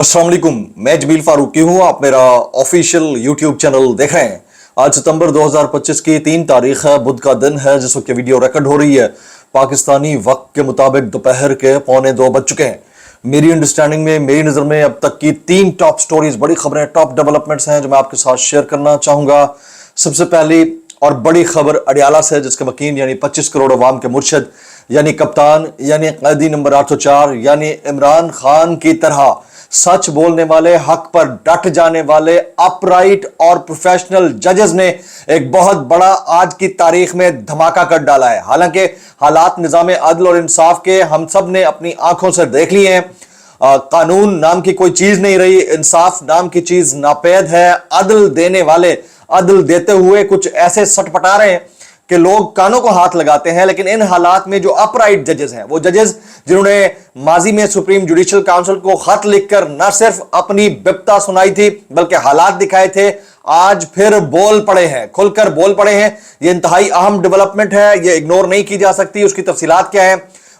अस्सलाम वालेकुम, मैं जमील फारूकी हूँ। आप मेरा ऑफिशियल यूट्यूब चैनल देख रहे हैं। आज सितंबर 2025 की 3 तारीख है, बुध का दिन है जिस वक्त वीडियो रिकॉर्ड हो रही है। पाकिस्तानी वक्त के मुताबिक दोपहर के 1:45 बज चुके हैं। मेरी अंडरस्टैंडिंग में, मेरी नज़र में अब तक की 3 टॉप स्टोरीज, बड़ी खबरें, टॉप डेवलपमेंट्स हैं जो मैं आपके साथ शेयर करना चाहूँगा। सबसे पहली और बड़ी खबर अडियाला से, जिसके वकील यानी 25 करोड़ अवाम के मुर्शिद यानी कप्तान यानी कैदी नंबर 804 यानी इमरान खान की तरह सच बोलने वाले, हक पर डट जाने वाले, अपराइट और प्रोफेशनल जजेस ने एक बहुत बड़ा आज की तारीख में धमाका कर डाला है। हालांकि हालात निजाम अदल और इंसाफ के हम सब ने अपनी आंखों से देख लिए हैं। कानून नाम की कोई चीज नहीं रही, इंसाफ नाम की चीज नापैद है। अदल देने वाले अदल देते हुए कुछ ऐसे सटपटा रहे हैं कि लोग कानों को हाथ लगाते हैं। लेकिन इन हालात में जो अपराइट जजेस हैं, वो जजेस जिन्होंने माजी में सुप्रीम जुडिशल काउंसिल को खत लिखकर न सिर्फ अपनी बिपता सुनाई थी बल्कि हालात दिखाए थे, आज फिर बोल पड़े हैं, खुलकर बोल पड़े हैं। ये इंतहाई अहम डेवलपमेंट है, ये इग्नोर नहीं की जा सकती। उसकी तफसीलात क्या है,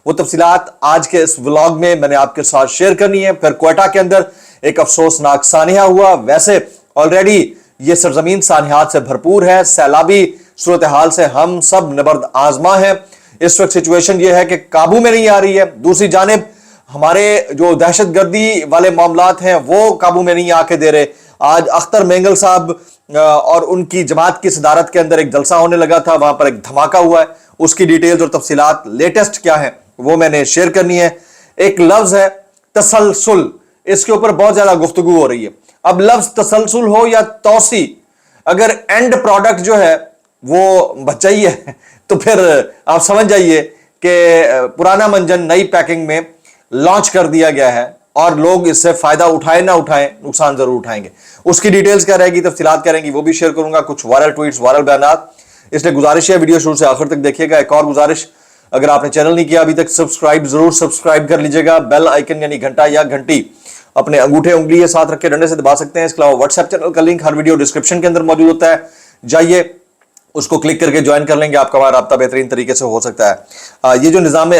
वो तफसीलात आज के इस व्लॉग में मैंने आपके साथ शेयर करनी है। फिर क्वेटा के अंदर एक अफसोसनाक सानिया हुआ। वैसे ऑलरेडी ये सरजमीन सानियात से भरपूर है, सैलाबी सूरत हाल से हम सब नबर्द आजमा है। इस वक्त सिचुएशन ये है कि काबू में नहीं आ रही है। दूसरी जानिब हमारे जो दहशतगर्दी वाले मामलात हैं वो काबू में नहीं आके दे रहे। आज अख्तर मेंगल साहब और उनकी जमात की सदारत के अंदर एक जलसा होने लगा था, वहां पर एक धमाका हुआ है। उसकी डिटेल्स और तफसीलात लेटेस्ट क्या है वो मैंने शेयर करनी है। एक लफ्ज है तसलसल, इसके ऊपर बहुत ज्यादा गुफ्तगू हो रही है। अब लफ्ज तसलसल हो या तौसी, अगर एंड प्रोडक्ट जो है वो बच्चा ही है तो फिर आप समझ जाइए कि पुराना मंजन नई पैकिंग में लॉन्च कर दिया गया है और लोग इससे फायदा उठाए ना उठाएं, नुकसान जरूर उठाएंगे। उसकी डिटेल्स क्या रहेगी, तफसीलात क्या रहेंगी, वो भी शेयर करूंगा। कुछ वायरल ट्वीट्स, वायरल बयानात, इसलिए गुजारिश है वीडियो शुरू से आखिर तक देखिएगा। एक और गुजारिश, अगर आपने चैनल नहीं किया अभी तक सब्सक्राइब जरूर सब्सक्राइब कर लीजिएगा। बेल आइकन यानी घंटा या घंटी अपने अंगूठे उंगली के साथ रख के डंडे से दबा सकते हैं। इसके अलावा व्हाट्सएप चैनल का लिंक हर वीडियो डिस्क्रिप्शन के अंदर मौजूद होता है, जाइए उसको क्लिक करके ज्वाइन कर लेंगे, आपका हमारा राब्ता बेहतरीन तरीके से हो सकता है। ये जो निज़ाम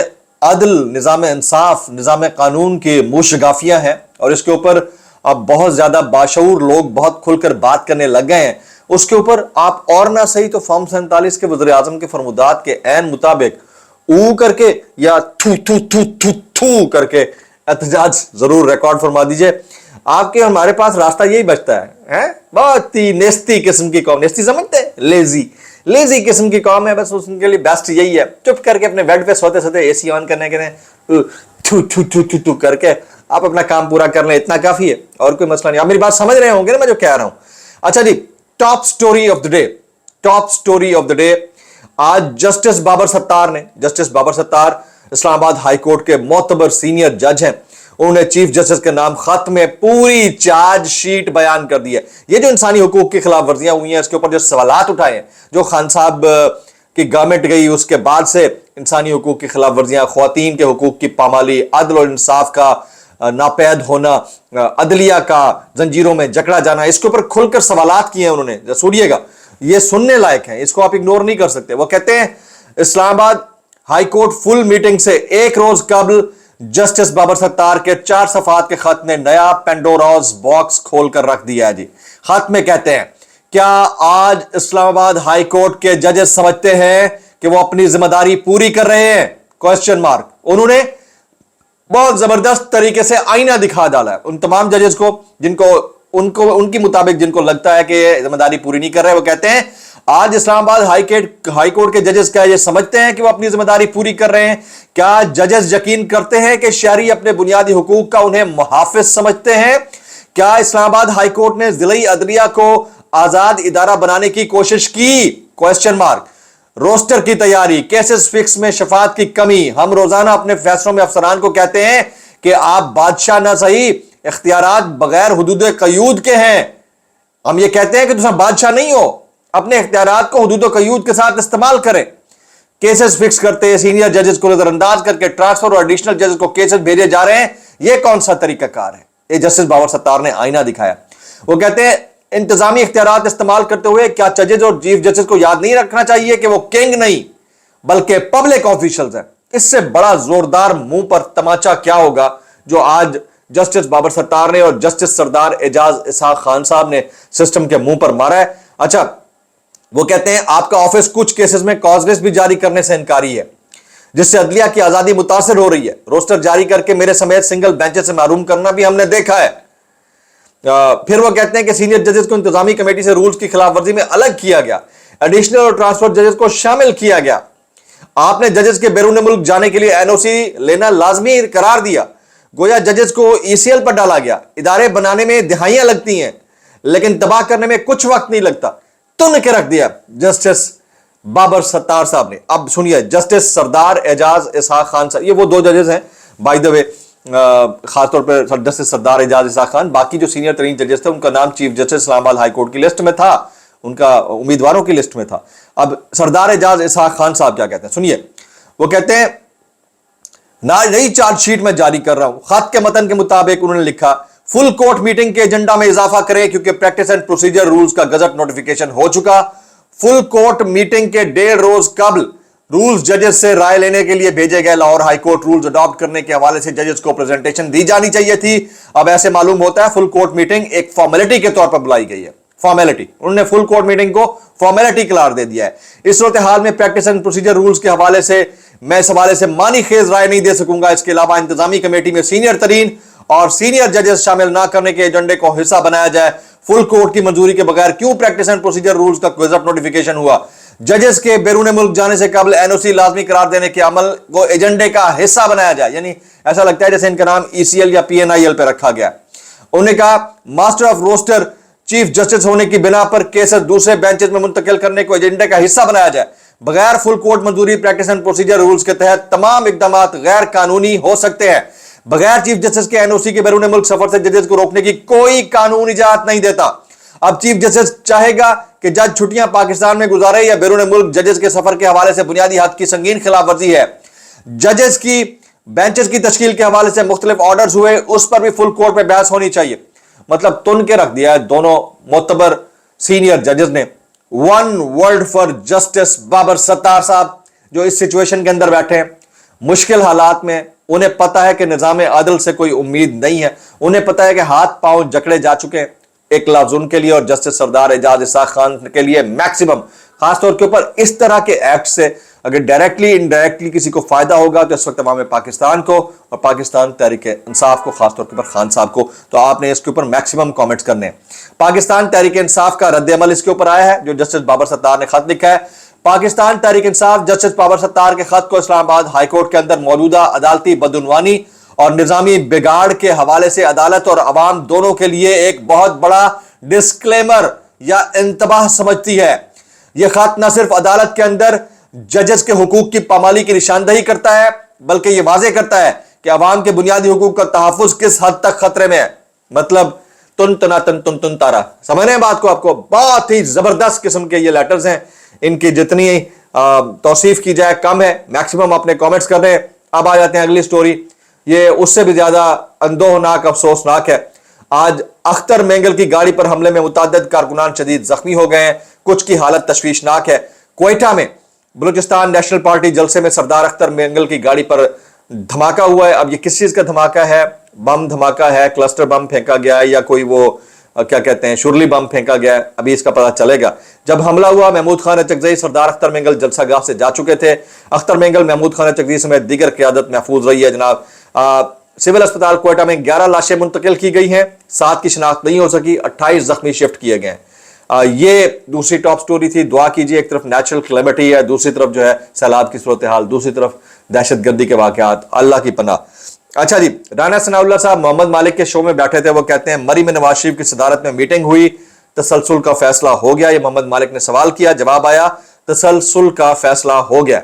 अदल, निज़ाम इंसाफ, निज़ाम कानून के मुशगाफियां हैं और इसके ऊपर अब बहुत ज्यादा बाशऊर लोग बहुत खुलकर बात करने लग गए हैं। उसके ऊपर आप और ना सही तो फॉर्म 47 के वज़ीर आज़म के फरमुदात के ऐन मुताबिक ऊ करके या थू थू थू थू थू करके एहतजाज जरूर रिकॉर्ड फरमा दीजिए। आपके हमारे पास रास्ता यही बचता है? बहुत ही नेस्ती किस्म की कौम, नेस्ती समझते हैं, लेजी किस्म की कौम है। बस उनके लिए बेस्ट यही है, चुप करके अपने बेड पे सोते सोते एसी ऑन करने के थू थू थू थू थू करके आप अपना काम पूरा कर लें, इतना काफी है और कोई मसला नहीं। आप मेरी बात समझ रहे होंगे ना मैं जो कह रहा हूं। अच्छा जी, top story of the day, top story of the day. आज justice Babar Sattar Islamabad high court के मोतबर सीनियर जज हैं। उन्होंने चीफ जस्टिस के नाम खत में पूरी चार्जशीट बयान कर दी है। ये जो इंसानी हुकूक की खिलाफ वर्जियां हुई हैं, इसके ऊपर जो सवालात उठाए हैं, जो खान साहब की गवर्नमेंट गई उसके बाद से इंसानी हुकूक की खिलाफ वर्जियां, ख्वातीन के हुकूक की पामाली, अदल और इंसाफ का नापैद होना, अदलिया का जंजीरों में जकड़ा जाना, इसके ऊपर खुलकर सवालात किए हैं उन्होंने। सुनिएगा, ये सुनने लायक है, इसको आप इग्नोर नहीं कर सकते। वो कहते हैं Islamabad high court full meeting से एक रोज कबल जस्टिस बाबर सत्तार के 4 सफात के खत ने नया पेंडोरास बॉक्स खोलकर रख दिया है जी। खत में कहते हैं, क्या आज इस्लामाबाद हाई कोर्ट के जजेस समझते हैं कि वो अपनी जिम्मेदारी पूरी कर रहे हैं? Question mark. उन्होंने बहुत जबरदस्त तरीके से आईना दिखा डाला है उन तमाम जजेस को जिनको उनकी मुताबिक जिनको लगता है कि जिम्मेदारी पूरी नहीं कर रहे। वो कहते हैं आज इस्लामाबाद हाई कोर्ट के जजेस क्या ये समझते हैं कि वो अपनी जिम्मेदारी पूरी कर रहे हैं? क्या जजेस यकीन करते हैं कि शहरी अपने बुनियादी हुकूक का उन्हें मुहाफिज समझते हैं? क्या इस्लामाबाद हाई कोर्ट ने जिले अदलिया को आजाद इदारा बनाने की कोशिश की? Question mark. रोस्टर की तैयारी, केसेस फिक्स में शफात की कमी। हम रोजाना अपने फैसलों में अफसरान को कहते हैं कि आप बादशाह ना सही, इख्तियारात बगैर हुदूद कयूद के हैं। हम ये कहते हैं कि तुम बादशाह नहीं हो, अपने इख्तियारात को हुदूद कयूद के साथ इस्तेमाल करें। केसेस फिक्स करते सीनियर जजेस को नजरअंदाज करके ट्रांसफर और एडिशनल जजेस को केसेस भेजे जा रहे हैं। यह कौन सा तरीकाकार है? ये जस्टिस बाबर सत्तार ने आईना दिखाया। वो कहते हैं इंतजामी इख्तियारात इस्तेमाल करते हुए क्या जजेस और चीफ जस्टिस को याद नहीं रखना चाहिए कि वो किंग नहीं बल्कि पब्लिक ऑफिशियल्स हैं? इससे बड़ा जोरदार मुंह पर तमाचा क्या होगा जो आज जस्टिस बाबर सत्तार ने और जस्टिस सरदार एजाज इसहाक खान साहब ने सिस्टम के मुंह पर मारा है। अच्छा, वो कहते हैं आपका ऑफिस कुछ केसेस में कॉज लिस्ट भी जारी करने से इनकारी है, जिससे अदलिया की आजादी मुतासर हो रही है। रोस्टर जारी करके मेरे समेत सिंगल बेंचेस से महरूम करना भी हमने देखा है। फिर वो कहते हैं कि सीनियर जजेस को इंतजामी कमेटी से रूल्स की खिलाफ वर्जी में अलग किया गया, एडिशनल और ट्रांसफर जजेस को शामिल किया गया। आपने जजेस के बैरून मुल्क जाने के लिए एनओसी लेना लाजमी करार दिया, गोया जजेस को ईसीएल पर डाला गया। इदारे बनाने में दिहाइयां लगती हैं लेकिन तबाह करने में कुछ वक्त नहीं लगता, तुन के रख दिया जस्टिस बाबर सत्तार साहब ने। अब सुनिए, जस्टिस सरदार एजाज इसहाक खान साहब, ये वो दो जजेस हैं बाय द वे, खासतौर पर जस्टिस सरदार एजाज इसहाक खान। बाकी जो सीनियर तरीन जजेस थे उनका नाम chief justice Islamabad high court की लिस्ट में था, उनका उम्मीदवारों की लिस्ट में था। अब सरदार एजाज इसहाक खान साहब क्या कहते हैं, सुनिए। वो कहते हैं नई चार्जशीट में जारी कर रहा हूं, खत के मतन के मुताबिक उन्होंने लिखा फुल कोर्ट मीटिंग के एजेंडा में इजाफा करें क्योंकि प्रैक्टिस एंड प्रोसीजर रूल्स का गजट नोटिफिकेशन हो चुका। फुल कोर्ट मीटिंग के 1.5 रोज कबल रूल्स जजेस से राय लेने के लिए भेजे गए। Lahore high court rules adopt करने के हवाले से जजेस को प्रेजेंटेशन दी जानी चाहिए थी। अब ऐसे मालूम होता है फुल कोर्ट मीटिंग एक फॉर्मेलिटी के तौर पर बुलाई गई है, फॉर्मेलिटी। उन्होंने फुल कोर्ट मीटिंग को फॉर्मेलिटी करार दे दिया है। इस सूरत हाल में प्रैक्टिस एंड प्रोसीजर रूल्स के हवाले से मैं इस हवाले से मानी खेज राय नहीं दे सकूंगा। इसके अलावा इंतजामी कमेटी में सीनियर तरीन और सीनियर जजेस शामिल ना करने के एजेंडे को हिस्सा बनाया जाए। फुल कोर्ट की मंजूरी के बगैर क्यों प्रैक्टिस एंड प्रोसीजर रूल्स का गजट नोटिफिकेशन हुआ? जजेस के बैरून मुल्क जाने से कबल एनओसी लाजमी करार देने के अमल को एजेंडे का हिस्सा बनाया जाए। यानी ऐसा लगता है जैसे इनका नाम ईसीएल या पीएनआईएल पे रखा गया। उन्होंने कहा master of roster chief justice होने की बिना पर केसेस दूसरे बेंचेस में मुंतकिल करने को एजेंडे का हिस्सा बनाया जाए। बगैर फुल कोर्ट मंजूरी प्रैक्टिस एंड प्रोसीजर रूल्स के तहत तमाम इकदाम गैर कानूनी हो सकते हैं। बगैर चीफ जस्टिस के एनओसी के बैरून मुल्क सफर से जजेस को रोकने की कोई कानून इजाजत नहीं देता। अब चीफ जस्टिस चाहेगा कि जज छुट्टियां पाकिस्तान में गुजारे या बैरून मुल्क, जजेस के सफर के हवाले से बुनियादी हक की संगीन खिलाफ वर्जी है। जजेस की बेंचेस की तश्कील के हवाले से मुख्तलिफ ऑर्डर्स हुए, उस पर भी फुल कोर्ट में बहस होनी चाहिए। मतलब तुन के रख दिया है दोनों मोतबर सीनियर जजेस ने। One world for justice Babar Sattar साहब जो इस सिचुएशन के अंदर बैठे हैं, मुश्किल हालात में, उन्हें पता है कि निजाम अदल से कोई उम्मीद नहीं है, उन्हें पता है कि हाथ पांव जकड़े जा चुके हैं। एक लफ्ज उनके लिए और जस्टिस सरदार एजाज इसहाक खान के लिए मैक्सिमम, खासतौर के ऊपर इस तरह के एक्ट से अगर डायरेक्टली इनडायरेक्टली किसी को फायदा होगा तो इस वक्त अवाम पाकिस्तान को और पाकिस्तान तहरीक इंसाफ को, खासतौर के ऊपर खान साहब को। तो आपने इसके ऊपर मैक्सिमम कमेंट्स करने हैं। पाकिस्तान तहरीक इंसाफ का रद्द अमल इसके ऊपर आया है, जो जस्टिस बाबर सत्तार ने खत लिखा है। पाकिस्तान तहरीक इंसाफ जस्टिस बाबर सत्तार के खत को इस्लामाबाद हाई कोर्ट के अंदर मौजूदा अदालती बदउनवानी और निजामी बिगाड़ के हवाले से अदालत और अवाम दोनों के लिए एक बहुत बड़ा डिस्क्लेमर या इंतबाह समझती है। यह खत न सिर्फ अदालत के अंदर जजेस के हुकूक की पामाली की निशानदही करता है, बल्कि यह वाजे करता है कि अवाम के बुनियादी हुकूक का तहफ़्फ़ुज़ किस हद तक खतरे में है। मतलब तुन तनातन तुन तुन तारा, समझ रहे हैं बात को? आपको बहुत ही जबरदस्त किस्म के ये लेटर्स हैं, इनकी जितनी तौसीफ की जाए कम है। मैक्सिमम अपने कमेंट्स कर रहे हैं। अब आ जाते हैं अगली स्टोरी, ये उससे भी ज्यादा अंदोहनाक अफसोसनाक है। आज अख्तर मेंगल की गाड़ी पर हमले में मुतअद्दिद कारकुनान शदीद जख्मी हो गए हैं, कुछ की हालत तशवीशनाक है। क्वेटा में बलूचिस्तान नेशनल पार्टी जलसे में सरदार अख्तर मेंगल की गाड़ी पर धमाका हुआ है। अब ये किस चीज का धमाका है? बम धमाका है, क्लस्टर बम फेंका गया है, या कोई वो क्या कहते हैं शुरली बम फेंका गया है, अभी इसका पता चलेगा। जब हमला हुआ महमूद खान अचकजई सरदार अख्तर मेंगल जलसागाह से जा चुके थे। अख्तर मेंगल महमूद खान अचकजई समेत दीगर क़यादत महफूज रही है। जनाब सिविल अस्पताल क्वेटा में 11 लाशें मुंतकिल की गई हैं, 7 की शिनाख्त नहीं हो सकी, 28 जख्मी शिफ्ट किए गए हैं। ये दूसरी टॉप स्टोरी थी। दुआ कीजिए, एक तरफ नेचुरल कैलेमिटी है, दूसरी तरफ जो है सैलाब की सूरत हाल, दूसरी तरफ दहशतगर्दी के वाकयात, अल्लाह की पनाह। अच्छा जी, राना सनाउल्लाह साहब मोहम्मद मालिक के शो में बैठे थे। वो कहते हैं मरी में नवाज शरीफ की सदारत में मीटिंग हुई, तसलसल का फैसला हो गया। ये मोहम्मद मालिक ने सवाल किया, जवाब आया तसलसल का फैसला हो गया।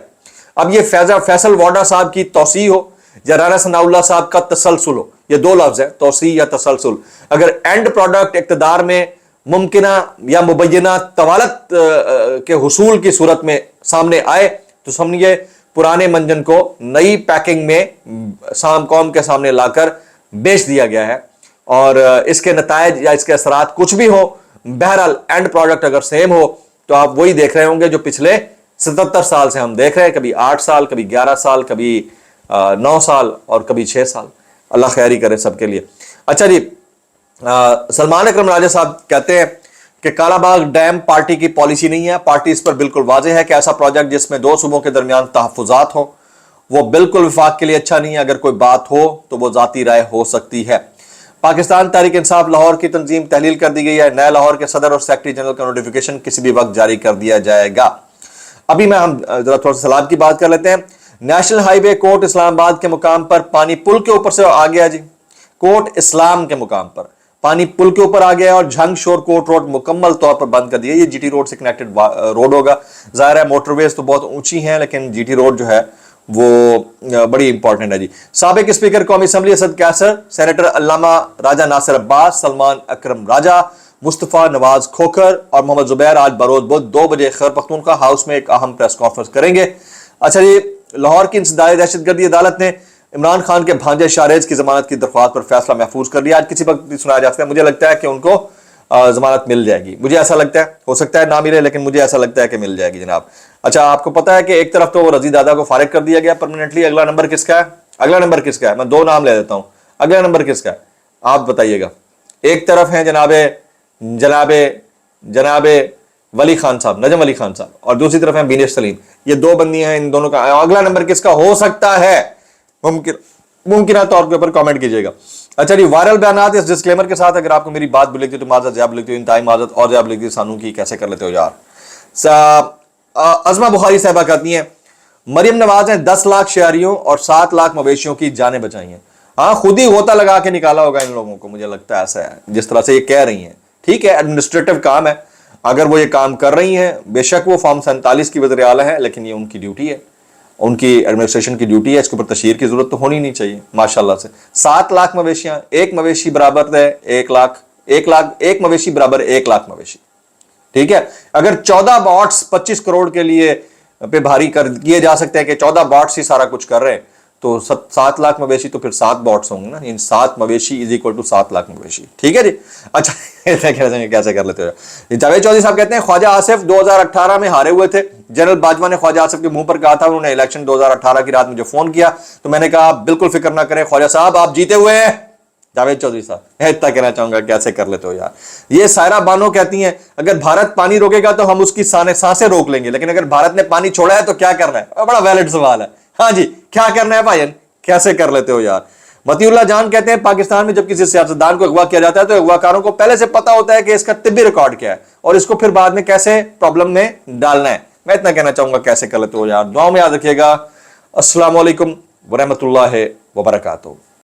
अब ये फैसल वाडा साहब की तौसी हो या राना सनाउल्लाह साहब का तसलसल हो, ये दो लफ्ज है, तौसी या तसलसल। अगर एंड प्रोडक्ट इक़्तिदार में मुमकिना या मुबैना तवालत के हुसूल की सूरत में सामने आए तो समझिए पुराने मंजन को नई पैकिंग में साम कौम के सामने लाकर बेच दिया गया है। और इसके नतायज या इसके असरात कुछ भी हो, बहरहाल एंड प्रोडक्ट अगर सेम हो तो आप वही देख रहे होंगे जो पिछले 77 साल से हम देख रहे हैं। कभी 8 साल, कभी 11 साल, कभी 9 साल और कभी 6 साल। अल्लाह खैरी करे सबके लिए। अच्छा जी, सलमान अकरम राजा साहब कहते हैं कि कालाबाग डैम पार्टी की पॉलिसी नहीं है। पार्टी इस पर बिल्कुल वाज़ेह है कि ऐसा प्रोजेक्ट जिसमें दो सूबों के दरमियान तहफ़्फ़ुज़ात हो वो बिल्कुल वफाक के लिए अच्छा नहीं है। अगर कोई बात हो तो वो ज़ाती राय हो सकती है। पाकिस्तान तहरीक इंसाफ लाहौर की तंजीम तहलील कर दी गई है। नए लाहौर के सदर और सेक्रेटरी जनरल का नोटिफिकेशन किसी भी वक्त जारी कर दिया जाएगा। अभी हम जरा थोड़ा सा सैलाब की बात कर लेते हैं। नेशनल हाईवे कोट इस्लामाबाद के मुकाम पर पानी पुल के ऊपर से आ गया जी। कोट इस्लाम के मुकाम पर पानी पुल के ऊपर आ गया और झंग शोर कोट रोड मुकम्मल तौर पर बंद कर दिया। ये जीटी रोड से कनेक्टेड रोड होगा। जाहिर है मोटरवेज तो बहुत ऊंची हैं, लेकिन जीटी रोड जो है वो बड़ी इंपॉर्टेंट है जी। साबिक स्पीकर कौमी असम्बली असद कैसर, सेनेटर अल्लामा राजा नासिर अब्बास, सलमान अकरम राजा, मुस्तफ़ा नवाज खोखर और मोहम्मद जुबैर आज बरोज बुध 2 बजे खैबर पख्तूनख्वा हाउस में एक अहम प्रेस कॉन्फ्रेंस करेंगे। अच्छा जी, लाहौर की इंसदादी दहशतगर्दी अदालत ने इमरान खान के भांजे शारेज की जमानत की दरख्वास्त पर फैसला महफूज कर लिया। आज किसी वक्त भी सुनाया जा सकता है। मुझे लगता है कि उनको जमानत मिल जाएगी। मुझे ऐसा लगता है, हो सकता है ना मिले, लेकिन मुझे ऐसा लगता है कि मिल जाएगी जनाब। अच्छा, आपको पता है कि एक तरफ तो रजी दादा को फारिग कर दिया गया परमानेंटली। अगला नंबर किसका है? अगला नंबर किसका है? मैं 2 नाम ले देता हूं। अगला नंबर किसका है आप बताइएगा। एक तरफ है जनाबे वली खान साहब, नजम अली खान साहब, और दूसरी तरफ है बीनेश सलीम। ये 2 बंदियां हैं, इन दोनों का अगला नंबर किसका हो सकता है? मुमकिन तौर के ऊपर कमेंट कीजिएगा। अच्छा जी, वायरल बयानात इस डिस्क्लेमर के साथ, अगर आपको मेरी बात बुरी लगती है तो माजत ज़्यादा लगती हो, इंतहाई माजत और ज़्यादा लगती है सानू की, कैसे कर लेते हो यार। अज़मा बुखारी साहबा कहती हैं मरियम नवाज ने 10 लाख शहरियों और 7 लाख मवेशियों की जानें बचाई हैं। हाँ, खुद ही गोता लगा के निकाला होगा इन लोगों को, मुझे लगता है ऐसा है जिस तरह से ये कह रही हैं। ठीक है, एडमिनिस्ट्रेटिव काम है, अगर वो ये काम कर रही हैं, बेशक वो फॉर्म 47 की वज़ीर आला है, लेकिन ये उनकी ड्यूटी है, उनकी एडमिनिस्ट्रेशन की ड्यूटी है। इसके ऊपर तशहीर की जरूरत तो होनी नहीं चाहिए माशाल्लाह से। 7 लाख मवेशियां, एक मवेशी बराबर है 1 लाख, एक मवेशी बराबर 1 लाख मवेशी। ठीक है, अगर 14 बॉट्स 25 करोड़ के लिए पे भारी कर किए जा सकते हैं कि 14 बॉट्स ही सारा कुछ कर रहे हैं, तो 7 लाख मवेशी तो फिर 7 बॉट्स होंगे ना। इन 7 मवेशी इज इक्वल टू 7 लाख मवेशी। ठीक है जी। अच्छा, कैसे कर लेते हो। जावेद चौधरी साहब कहते हैं ख्वाजा आसिफ 2018 में हारे हुए थे। जनरल बाजवा ने ख्वाजा आसिफ के मुंह पर कहा था, उन्होंने इलेक्शन 2018 की रात मुझे फोन किया तो मैंने कहा बिल्कुल फिक्र ना करें ख्वाजा साहब, आप जीते हुए हैं। जावेद चौधरी साहब, इतना कहना चाहूंगा, कैसे कर लेते हो यार। ये सायरा बानो कहती हैं अगर भारत पानी रोकेगा तो हम उसकी सांसें रोक लेंगे, लेकिन अगर भारत ने पानी छोड़ा है तो क्या करना है। बड़ा वैलिड सवाल है। हाँ जी, क्या करना है भाईन, कैसे कर लेते हो यार। मतीउल्लाह जान कहते हैं पाकिस्तान में जब किसी सियासतदान को अगवा किया जाता है तो अगवाकारों को पहले से पता होता है कि इसका तिब्बी रिकॉर्ड क्या है और इसको फिर बाद में कैसे प्रॉब्लम में डालना है। मैं इतना कहना चाहूंगा, कैसे कर लेते हो यार। दुआ में याद रखिएगा। अस्सलाम वालेकुम वरहमतुल्लाहि वबरकातुहू।